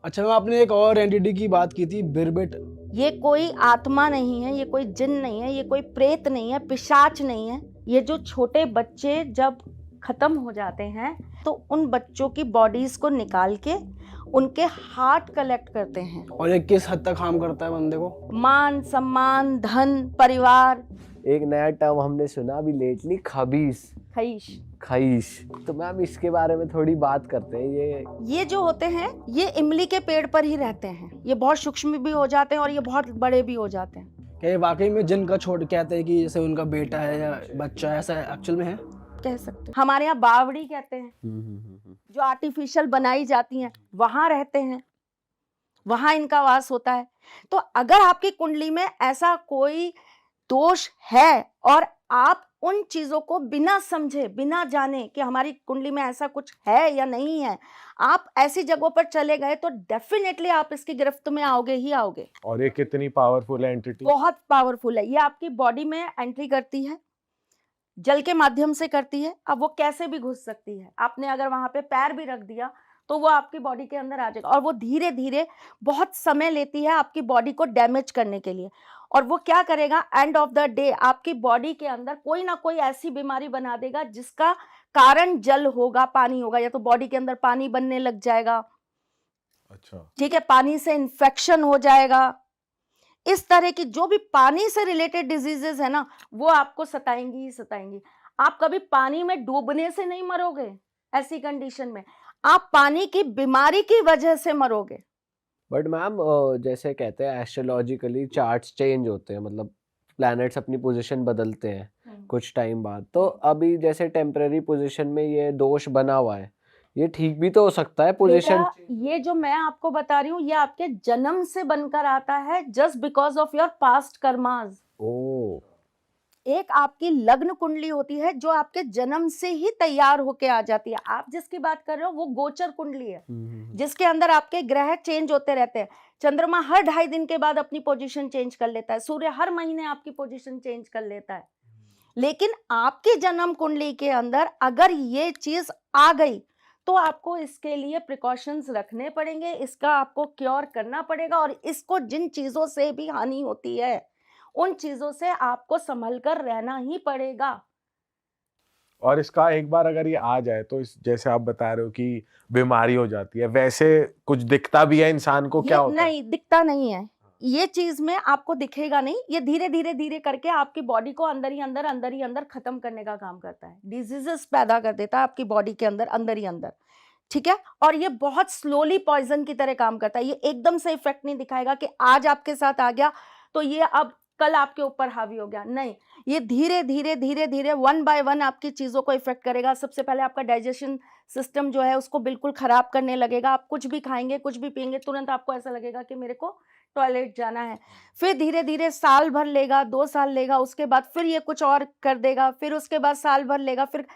अच्छा मैम, आपने एक और एंटिटी की बात की थी, बिरबिट। ये कोई आत्मा नहीं है, ये कोई जिन नहीं है, ये कोई प्रेत नहीं है, पिशाच नहीं है। ये जो छोटे बच्चे जब खत्म हो जाते हैं तो उन बच्चों की बॉडीज को निकाल के उनके हार्ट कलेक्ट करते हैं। और ये किस हद तक हार्म करता है बंदे को? मान सम्मान, धन, परिवार। एक नया टर्म हमने सुना अभी लेटली, खबीस, खईश। खईश। तो मैम इसके बारे में थोड़ी बात करते हैं। ये जो होते हैं ये इमली के पेड़ पर ही रहते हैं। ये बहुत सूक्ष्म भी हो जाते हैं और ये बहुत बड़े भी हो जाते हैं। क्या ये वाकई में जिन का छोड़ कहते हैं कि जैसे उनका बेटा है या बच्चा है, ऐसा एक्चुअल में है? कह सकते हैं। हमारे यहाँ बावड़ी कहते हैं, जो आर्टिफिशियल बनाई जाती हैं, वहां रहते हैं, वहां इनका वास होता है। तो अगर आपकी कुंडली में ऐसा कोई दोष है और आप उन चीजों को बिना समझे, बिना जाने कि हमारी कुंडली में ऐसा कुछ है या नहीं है, आप ऐसी जगहों पर चले गए तो डेफिनेटली आप इसकी गिरफ्त में आओगे ही आओगे। और ये कितनी पावरफुल एंटिटी? बहुत पावरफुल है। ये आपकी बॉडी में एंट्री करती है, जल के माध्यम से करती है। अब वो कैसे भी घुस सकती है। आपने अगर वहां पे पैर भी रख दिया तो वो आपकी बॉडी के अंदर आ जाएगा और वो धीरे धीरे बहुत समय लेती है आपकी बॉडी को डैमेज करने के लिए। और वो क्या करेगा, एंड ऑफ द डे आपकी बॉडी के अंदर कोई ना कोई ऐसी बीमारी बना देगा जिसका कारण जल होगा, पानी होगा। या तो बॉडी के अंदर पानी बनने लग जाएगा, अच्छा, ठीक है, पानी से इन्फेक्शन हो जाएगा। इस तरह की जो भी पानी से रिलेटेड डिजीजेस है ना, वो आपको सताएंगी ही सताएंगी। आप कभी पानी में डूबने से नहीं मरोगे, ऐसी कंडीशन में आप पानी की बीमारी की वजह से मरोगे। बट मैम जैसे कहते हैं एस्ट्रोलॉजिकली चार्ट्स चेंज होते हैं, मतलब प्लैनेट्स अपनी पोजीशन बदलते हैं कुछ टाइम बाद। तो अभी जैसे टेम्पररी पोजीशन में ये दोष बना हुआ है, ये ठीक भी तो हो सकता है पोजीशन। ये जो मैं आपको बता रही हूँ ये आपके जन्म से बनकर आता है, just because of your past karmas. ओ, एक आपकी लग्न कुंडली होती है जो आपके जन्म से ही तैयार होके आ जाती है। आप जिसकी बात कर रहे हो वो गोचर कुंडली है, जिसके अंदर आपके ग्रह चेंज होते रहते हैं। चंद्रमा हर 2.5 दिन के बाद अपनी पोजीशन चेंज कर लेता है, सूर्य हर महीने आपकी पोजीशन चेंज कर लेता है। लेकिन आपकी जन्म कुंडली के अंदर अगर ये चीज आ गई तो आपको इसके लिए प्रिकॉशंस रखने पड़ेंगे, इसका आपको क्योर करना पड़ेगा। और इसको जिन चीजों से भी हानि होती है उन चीजों से आपको संभल कर रहना ही पड़ेगा। और इसका एक बार अगर ये आ जाए तो इस जैसे आप बता रहे हो कि बीमारी हो जाती है, वैसे कुछ दिखता भी है इंसान को? क्या होता है? नहीं दिखता नहीं है, ये चीज में आपको दिखेगा नहीं। ये धीरे धीरे धीरे करके आपकी बॉडी को अंदर ही अंदर खत्म करने का काम करता है। डिजीजेस पैदा कर देता है आपकी बॉडी के अंदर ही अंदर, ठीक है। और ये बहुत स्लोली पॉइजन की तरह काम करता है। ये एकदम से इफेक्ट नहीं दिखाएगा कि आज आपके साथ आ गया तो ये अब कल आपके ऊपर हावी हो गया, नहीं। ये धीरे धीरे 1 बाय 1 आपकी चीजों को इफेक्ट करेगा। सबसे पहले आपका डाइजेशन सिस्टम जो है उसको बिल्कुल खराब करने लगेगा। आप कुछ भी खाएंगे, कुछ भी पिएंगे, तुरंत आपको ऐसा लगेगा कि मेरे को टॉयलेट जाना है। फिर धीरे धीरे साल भर लेगा, 2 साल लेगा, उसके बाद फिर ये कुछ और कर देगा, फिर उसके बाद साल भर लेगा, फिर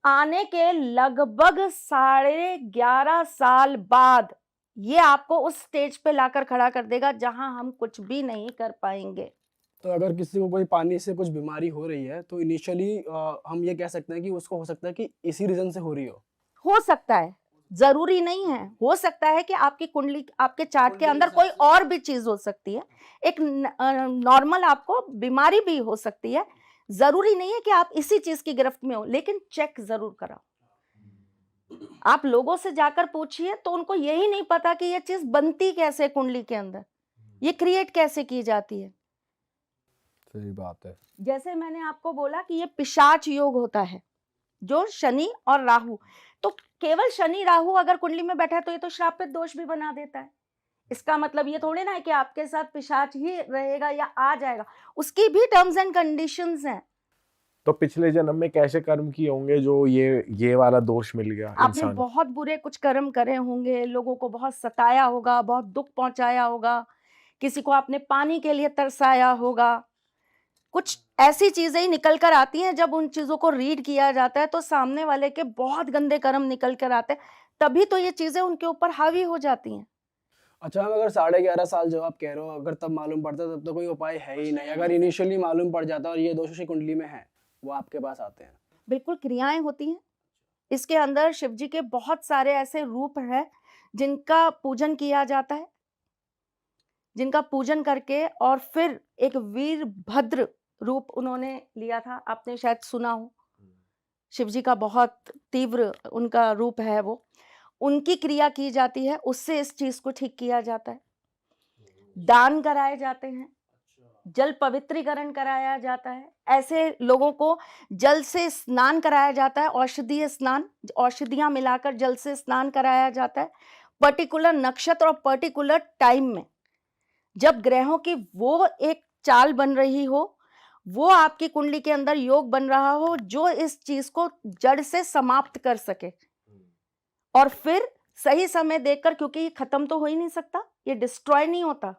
आने के लगभग 11.5 साल बाद ये आपको उस स्टेज पे लाकर खड़ा कर देगा जहां हम कुछ भी नहीं कर पाएंगे। तो अगर किसी को कोई पानी से कुछ बीमारी हो रही है तो इनिशियली हम ये कह सकते हैं कि उसको हो सकता है कि इसी रीजन से हो रही हो सकता है, जरूरी नहीं है। हो सकता है कि आपकी कुंडली, आपके चार्ट के अंदर कोई और भी चीज हो सकती है। एक नॉर्मल आपको बीमारी भी हो सकती है। जरूरी नहीं है कि आप इसी चीज की गिरफ्त में हो, लेकिन चेक जरूर कराओ। आप लोगों से जाकर पूछिए तो उनको यही नहीं पता कि ये चीज बनती कैसे कुंडली के अंदर, ये क्रिएट कैसे की जाती है। सही बात है। जैसे मैंने आपको बोला कि ये पिशाच योग होता है, जो शनि और राहु, तो केवल शनि राहु अगर कुंडली में बैठा है तो ये तो श्रापित दोष भी बना देता है। इसका मतलब ये थोड़ी ना है कि आपके साथ पिशाच ही रहेगा या आ जाएगा, उसकी भी टर्म्स एंड कंडीशंस हैं। तो पिछले जन्म में कैसे कर्म किए होंगे जो ये वाला दोष मिल गया आपने इंसान? बहुत बुरे कुछ कर्म करे होंगे, लोगों को बहुत सताया होगा, बहुत दुख पहुंचाया होगा, किसी को आपने पानी के लिए तरसाया होगा। कुछ ऐसी चीजें ही निकल कर आती हैं। जब उन चीजों को रीड किया जाता है तो सामने वाले के बहुत गंदे कर्म निकल कर आते हैं, तभी तो ये चीजें उनके ऊपर हावी हो जाती हैं। अच्छा मैम, अगर 11.5 साल जो आप कह रहे हो अगर तब मालूम पड़ता तब तो कोई उपाय है ही नहीं। अगर इनिशियली मालूम पड़ जाता और ये दोष उसी कुंडली में है, वो आपके पास आते हैं? बिल्कुल क्रियाएं होती हैं इसके अंदर। शिव जी के बहुत सारे ऐसे रूप हैं जिनका पूजन किया जाता है, जिनका पूजन करके और फिर एक वीरभद्र रूप उन्होंने लिया था, आपने शायद सुना हो, शिव जी का बहुत तीव्र उनका रूप है वो, उनकी क्रिया की जाती है, उससे इस चीज को ठीक किया जाता है। दान कराए जाते हैं, जल पवित्रीकरण कराया जाता है, ऐसे लोगों को जल से स्नान कराया जाता है, औषधीय स्नान, औषधियां मिलाकर जल से स्नान कराया जाता है पर्टिकुलर नक्षत्र और पर्टिकुलर टाइम में, जब ग्रहों की वो एक चाल बन रही हो, वो आपकी कुंडली के अंदर योग बन रहा हो जो इस चीज को जड़ से समाप्त कर सके, और फिर सही समय देखकर, क्योंकि ये खत्म तो हो ही नहीं सकता, ये डिस्ट्रॉय नहीं होता,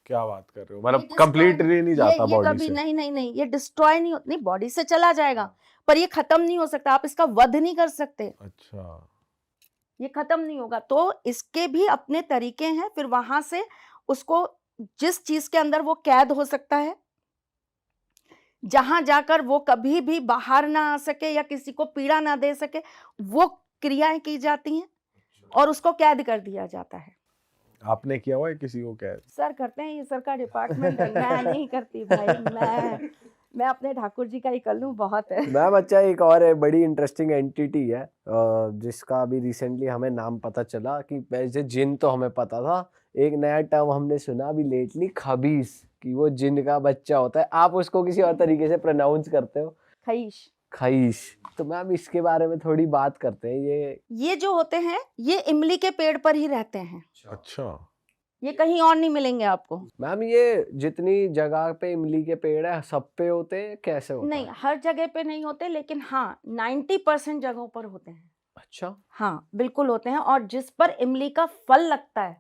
क्या बात कर रहे हो, ये मतलब destroy कंप्लीटली नहीं जाता ये बॉडी कभी से? नहीं, ये डिस्ट्रॉय नहीं होता, नहीं बॉडी से चला जाएगा पर ये खत्म नहीं हो सकता, आप इसका वध नहीं कर सकते, अच्छा, ये खत्म नहीं होगा। तो इसके भी अपने तरीके हैं, फिर वहां से उसको जिस चीज के अंदर वो कैद हो सकता है, जहां जाकर वो कभी भी बाहर ना आ सके या किसी को पीड़ा ना दे सके, वो क्रियाएं की जाती हैं और उसको कैद कर दिया जाता है। आपने किया हुआ है किसी को कैद? सर करते हैं, ये सर का डिपार्टमेंट है, मैं नहीं करती भाई, मैं अपने ठाकुर जी का ही कर लूं, बहुत है। मैम अच्छा, एक और है बड़ी इंटरेस्टिंग एंटिटी है जिसका अभी रिसेंटली हमें नाम पता चला, कि वैसे जिन तो हमें पता था, एक नया टर्म हमने सुना अभी लेटली, खबीस, कि वो जिन का बच्चा होता है, आप उसको किसी और तरीके से प्रोनाउंस करते हो, खईश। खईश। तो मैम इसके बारे में थोड़ी बात करते हैं। ये जो होते हैं ये इमली के पेड़ पर ही रहते हैं, अच्छा, ये कहीं और नहीं मिलेंगे आपको। मैम ये जितनी जगह पे इमली के पेड़ है सब पे होते हैं, कैसे होता नहीं, है? हर जगह पे नहीं होते, लेकिन हाँ 90% जगहों पर होते हैं। अच्छा, हाँ बिल्कुल होते हैं, और जिस पर इमली का फल लगता है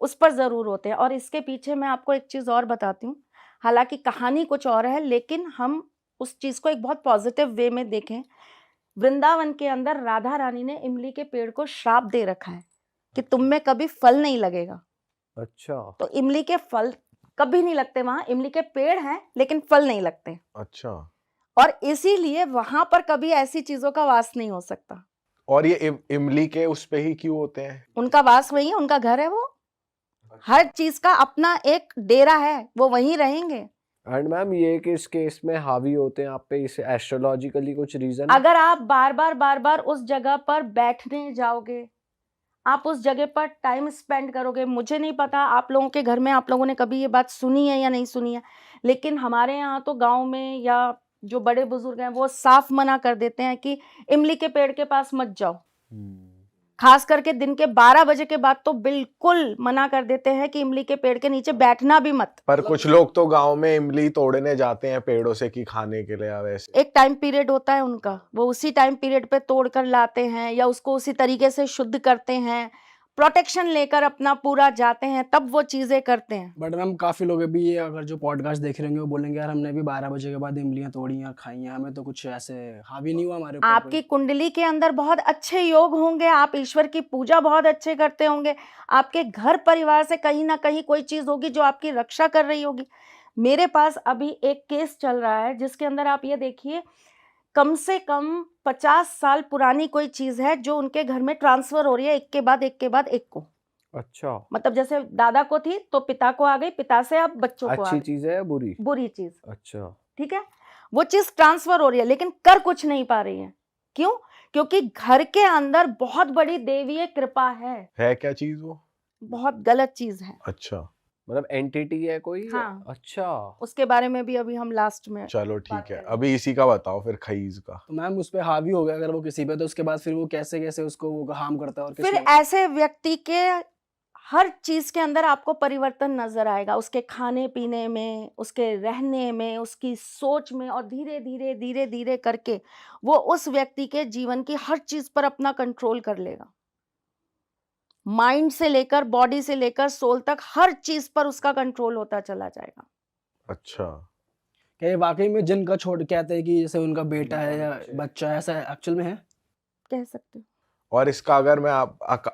उस पर जरूर होते हैं। और इसके पीछे मैं आपको एक चीज और बताती हूँ, हालांकि कहानी कुछ और है, लेकिन हम उस चीज को एक बहुत पॉजिटिव वे में देखें। वृंदावन के अंदर राधा रानी ने इमली के पेड़ को श्राप दे रखा है कि तुम में कभी फल नहीं लगेगा। अच्छा, तो इमली के फल कभी नहीं लगते वहां, इमली के पेड़ हैं लेकिन फल नहीं लगते, अच्छा। और इसीलिए वहां पर कभी ऐसी चीजों का वास नहीं हो सकता। और ये इमली के उस पे ही क्यों होते हैं? उनका वास वही है, उनका घर है वो, हर चीज का अपना एक डेरा है, वो वहीं रहेंगे। एंड मैम ये किस केस में हावी होते हैं आप पे, इस एस्ट्रोलॉजिकली कुछ रीजन? अगर आप बार बार उस जगह पर बैठने जाओगे, आप उस जगह पर टाइम स्पेंड करोगे, मुझे नहीं पता आप लोगों के घर में आप लोगों ने कभी ये बात सुनी है या नहीं सुनी है, लेकिन हमारे यहाँ तो गांव में या जो बड़े बुजुर्ग हैं वो साफ मना कर देते हैं कि इमली के पेड़ के पास मत जाओ। खास करके दिन के 12 बजे के बाद तो बिल्कुल मना कर देते हैं कि इमली के पेड़ के नीचे बैठना भी मत। पर कुछ लोग तो गांव में इमली तोड़ने जाते हैं पेड़ों से कि खाने के लिए, वैसे एक टाइम पीरियड होता है उनका, वो उसी टाइम पीरियड पे तोड़ कर लाते हैं या उसको उसी तरीके से शुद्ध करते हैं, प्रोटेक्शन लेकर अपना पूरा जाते हैं, तब वो चीजें करते हैं। बट मैम काफ़ी लोग अभी ये अगर जो पॉडकास्ट देख रहे होंगे वो बोलेंगे यार हमने भी 12 बजे के बाद इमलियाँ तोड़ी हैं और खाई हैं, हमें तो कुछ ऐसे हावी नहीं हुआ हमारे ऊपर आपकी कुंडली के अंदर बहुत अच्छे योग होंगे, आप ईश्वर की पूजा बहुत अच्छे करते होंगे, आपके घर परिवार से कहीं ना कहीं कोई चीज होगी जो आपकी रक्षा कर रही होगी। मेरे पास अभी एक केस चल रहा है जिसके अंदर आप ये देखिए, कम से कम 50 साल पुरानी कोई चीज है जो उनके घर में ट्रांसफर हो रही है, एक के बाद एक के बाद एक को। अच्छा, मतलब जैसे दादा को थी तो पिता को आ गई, पिता से अब बच्चों को आ अच्छी गई, चीज है या बुरी? बुरी चीज। अच्छा, ठीक है, वो चीज ट्रांसफर हो रही है लेकिन कर कुछ नहीं पा रही है। क्यों? क्योंकि घर के अंदर बहुत बड़ी देवीय कृपा है क्या चीज वो? बहुत गलत चीज है। अच्छा, मतलब एंटिटी है कोई? हाँ। अच्छा, उसके बारे में भी अभी हम लास्ट में चलो बात ठीक है, करेंगे। अभी इसी का बताओ फिर, खईज का। तो मैम उस पर हावी हो गया अगर वो किसी पे, तो उसके बाद फिर वो कैसे कैसे उसको वो हार्म करता है और किस फिर level- ऐसे व्यक्ति के हर चीज के अंदर आपको परिवर्तन नजर आएगा, उसके खाने पीने में, उसके रहने में, उसकी सोच में, और धीरे धीरे धीरे धीरे करके वो उस व्यक्ति के जीवन की हर चीज पर अपना कंट्रोल कर लेगा। माइंड से लेकर बॉडी से लेकर सोल तक हर चीज पर उसका कंट्रोल होता चला जाएगा। अच्छा, क्या ये वाकई में जिन का छोड़ कहते हैं कि जैसे उनका बेटा है या बच्चा है, ऐसा एक्चुअल में है? कह सकते हो। और इसका अगर मैं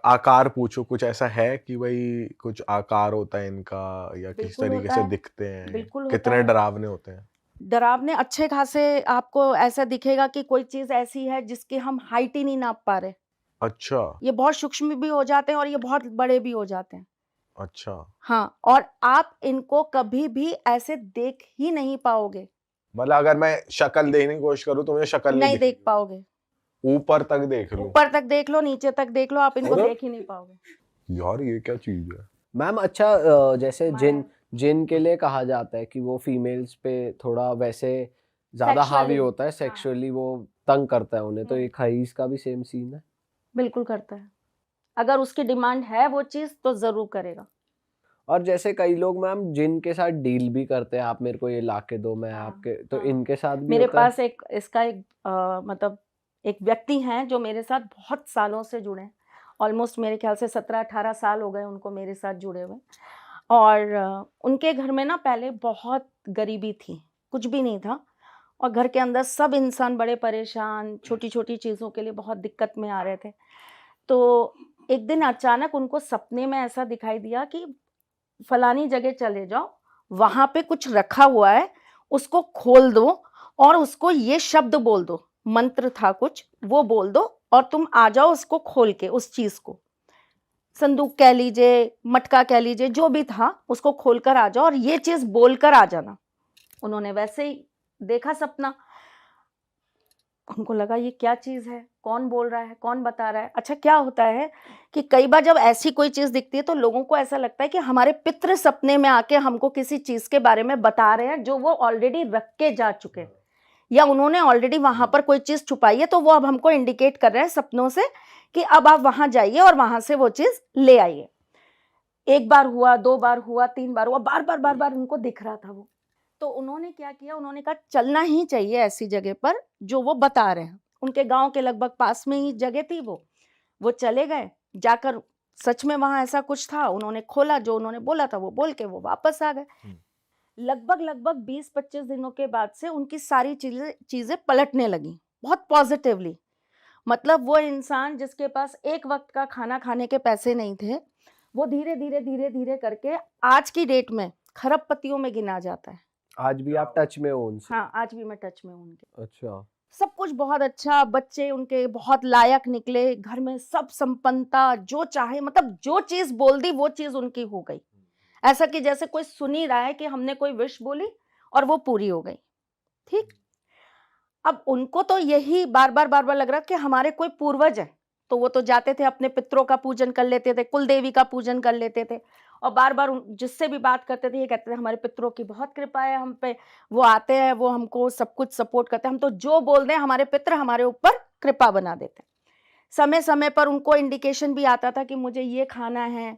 आकार पूछूं, कुछ ऐसा है कि भाई कुछ आकार होता है इनका, या किस बिल्कुल तरीके होता से है, दिखते हैं, बिल्कुल होता कितने है। डरावने होते हैं? डरावने अच्छे खासे आपको ऐसा दिखेगा कि कोई चीज ऐसी है जिसकी हम हाइट ही नहीं नाप पा रहे, अच्छा ये बहुत सूक्ष्म भी हो जाते हैं और ये बहुत बड़े भी हो जाते हैं। अच्छा हाँ, और आप इनको कभी भी ऐसे देख ही नहीं पाओगे, मतलब अगर मैं शक्ल देखने की कोशिश करूँ तो मुझे शक्ल नहीं नहीं देख दिखेगी, पाओगे। ऊपर तक देख लूं। ऊपर तक देख लो, नीचे तक देख लो, आप इनको और? देख ही नहीं पाओगे। यार ये क्या चीज है? मैम अच्छा जैसे जिन माया। जिन के लिए कहा जाता है कि वो फीमेल्स पे थोड़ा वैसे ज्यादा हावी Sexually, होता है, हाँ। सेक्सुअली वो तंग करता है उन्हें, तो हम्म। ये खईस का भी सेम सीन है? बिल्कुल करता है। अगर उसकी डिमांड है वो चीज तो जरूर करेगा। और जैसे कई लोग मैम जिन के साथ डील भी करते हैं, आप मेरे को ये ला के दो, मैं हाँ, आपके, तो हाँ। इनके साथ भी मेरे होता है? पास एक इसका एक मतलब एक व्यक्ति हैं जो मेरे साथ बहुत सालों से जुड़े हैं। ऑलमोस्ट मेरे ख्याल से 17-18 साल हो गए उनको मेरे साथ जुड़े हुए। और उनके घर में ना पहले बहुत गरीबी थी, कुछ भी नहीं था, और घर के अंदर सब इंसान बड़े परेशान, छोटी-छोटी चीज़ों के लिए बहुत दिक्कत में आ रहे थे। तो एक दिन अचानक उनको सपने में ऐसा दिखाई दिया कि फलानी जगह चले जाओ, वहाँ पे कुछ रखा हुआ है, उसको खोल दो और उसको ये शब्द बोल दो, मंत्र था कुछ, वो बोल दो और तुम आ जाओ उसको खोल के, उस चीज़ को। संदूक कह लीजिए, मटका कह लीजिए, जो भी था, उसको खोल कर आ जाओ और ये चीज़ बोलकर आ जाना। उन्होंने वैसे ही देखा सपना, उनको लगा ये क्या चीज़ है, कौन बोल रहा है, कौन बता रहा है। अच्छा क्या होता है कि कई बार जब ऐसी कोई चीज़ दिखती है तो लोगों को ऐसा लगता है कि हमारे पितृ सपने में आके हमको किसी चीज़ के बारे में बता रहे हैं जो वो ऑलरेडी रख के जा चुके हैं, या उन्होंने ऑलरेडी वहां पर कोई चीज़ छुपाई है, तो वो अब हमको इंडिकेट कर रहे हैं सपनों से कि अब आप वहां जाइए और वहां से वो चीज़ ले आइए। एक बार हुआ, 2 बार हुआ, 3 बार हुआ, बार-बार उनको दिख रहा था वो। तो उन्होंने क्या किया, उन्होंने कहा चलना ही चाहिए ऐसी जगह पर जो वो बता रहे हैं। उनके गाँव के लगभग पास में ही जगह थी वो। वो चले गए, जाकर सच में वहाँ ऐसा कुछ था, उन्होंने खोला, जो उन्होंने बोला था वो बोल के वो वापस आ गए। लगभग 20-25 दिनों के बाद से उनकी सारी चीज़ें पलटने लगीं, बहुत पॉज़िटिवली। मतलब वो इंसान जिसके पास एक वक़्त का खाना खाने के पैसे नहीं थे, वो धीरे-धीरे करके आज की डेट में खरबपतियों में गिना जाता है। आज भी आप टच में हो उनसे? हाँ, आज भी मैं टच में हूँ उनके। अच्छा। सब कुछ बहुत अच्छा, बच्चे उनके बहुत लायक निकले, घर में सब संपन्नता, जो चाहे मतलब जो चीज़ बोल दी वो चीज़ उनकी हो गई। ऐसा कि जैसे कोई सुन ही रहा है कि हमने कोई विश बोली और वो पूरी हो गई, ठीक? अब उनको तो यही बार-बार लग रहा कि हमारे कोई पूर्वज हैं, तो वो तो जाते थे अपने पितरों का पूजन कर लेते थे, कुल देवी का पूजन कर लेते थे और बार-बार जिससे भी बात करते थे ये कहते थे हमारे पितरों की बहुत कृपा है हम पे, वो आते हैं, वो हमको सब कुछ सपोर्ट करते हैं, हम तो जो बोल दें हमारे पितर हमारे ऊपर कृपा बना देते हैं। समय-समय पर उनको इंडिकेशन भी आता था कि मुझे ये खाना है,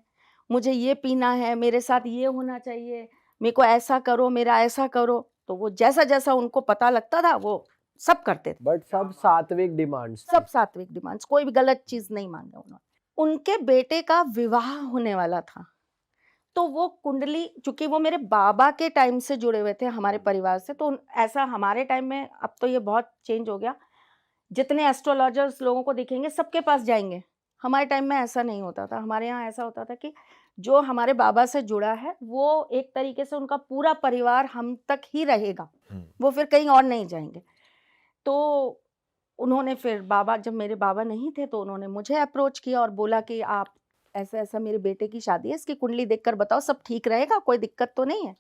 मुझे ये पीना है, मेरे साथ ये होना चाहिए, मेरे को ऐसा करो, मेरा ऐसा करो, तो वो जैसा-जैसा उनको पता लगता था वो सब करते थे। बट सब सात्विक डिमांड्स थी? सब सात्विक डिमांड्स, कोई भी गलत चीज़ नहीं माँगा उन्होंने। उनके बेटे का विवाह होने वाला था, तो वो कुंडली, चूँकि वो मेरे बाबा के टाइम से जुड़े हुए थे हमारे परिवार से, तो ऐसा हमारे टाइम में, अब तो ये बहुत चेंज हो गया, जितने एस्ट्रोलॉजर्स लोगों को दिखेंगे सबके पास जाएँगे। हमारे टाइम में ऐसा नहीं होता था, हमारे यहाँ ऐसा होता था कि जो हमारे बाबा से जुड़ा है, वो एक तरीके से उनका पूरा परिवार हम तक ही रहेगा, वो फिर कहीं और नहीं जाएँगे। तो उन्होंने फिर जब मेरे बाबा नहीं थे तो उन्होंने मुझे अप्रोच किया और बोला कि आप ऐसा-ऐसा मेरे बेटे की शादी है, इसकी कुंडली देखकर बताओ सब ठीक रहेगा, कोई दिक्कत तो नहीं है?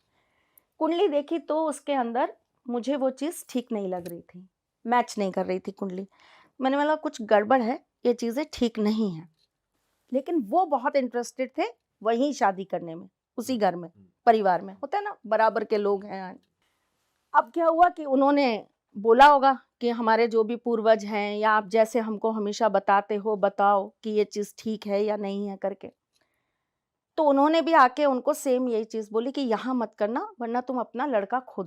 कुंडली देखी तो उसके अंदर मुझे वो चीज़ ठीक नहीं लग रही थी, मैच नहीं कर रही थी कुंडली। मैंने बोला कुछ गड़बड़ है, ये चीज़ें ठीक नहीं हैं। लेकिन वो बहुत इंटरेस्टेड थे वहीं शादी करने में, उसी घर में, परिवार में। होता है ना, बराबर के लोग हैं। अब क्या हुआ कि उन्होंने बोला होगा कि हमारे जो भी पूर्वज हैं या आप जैसे हमको हमेशा बताते हो, बताओ कि ये चीज़ ठीक है या नहीं है करके। तो उन्होंने भी आके उनको सेम यही चीज़ बोली कि यहाँ मत करना वरना तुम अपना लड़का खो